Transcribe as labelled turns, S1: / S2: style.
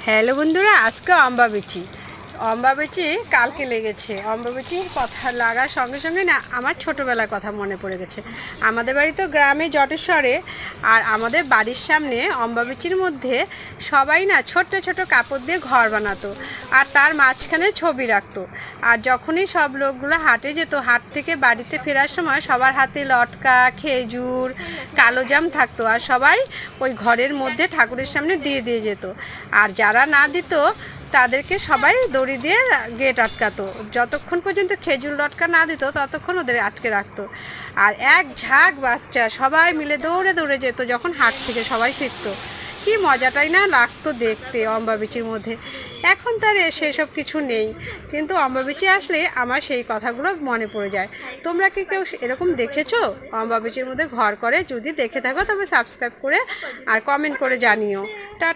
S1: Hello বন্ধুরা, আজকে অম্বা বিচি কালকে লেগেছে। অম্বা বিচি কথা লাগার সঙ্গে সঙ্গে না আমার ছোটোবেলার কথা মনে পড়ে গেছে। আমাদের বাড়ি তো গ্রামে জটেশ্বরে, আর আমাদের বাড়ির সামনে অম্বা বিচির মধ্যে সবাই না ছোট্ট ছোট কাপড় দিয়ে ঘর বানাতো, আর তার মাঝখানে ছবি রাখতো। আর যখনই সব লোকগুলো হাটে যেত, হাট থেকে বাড়িতে ফেরার সময় সবার হাতে লটকা, খেজুর, কালোজাম থাকতো, আর সবাই ওই ঘরের মধ্যে ঠাকুরের সামনে দিয়ে দিয়ে যেত। আর যারা না দিত তাদেরকে সবাই দড়ি দিয়ে গেট আটকাতো। যতক্ষণ পর্যন্ত খেজুর লটকা না দিত ততক্ষণ ওদের আটকে রাখতো। আর এক ঝাঁক বাচ্চা সবাই মিলে দৌড়ে দৌড়ে যেত যখন হাট থেকে সবাই ফিরতো। কি মজাটাই না লাগতো দেখতে অম্বাবিচির মধ্যে। এখন তার সেসব কিছু নেই, কিন্তু অম্বাবিচি আসলে আমার সেই কথাগুলো মনে পড়ে যায়। তোমরা কি কেউ এরকম দেখেছো অম্বাবিচির মধ্যে ঘর করে? যদি দেখে থাকো তবে সাবস্ক্রাইব করে আর কমেন্ট করে জানিও।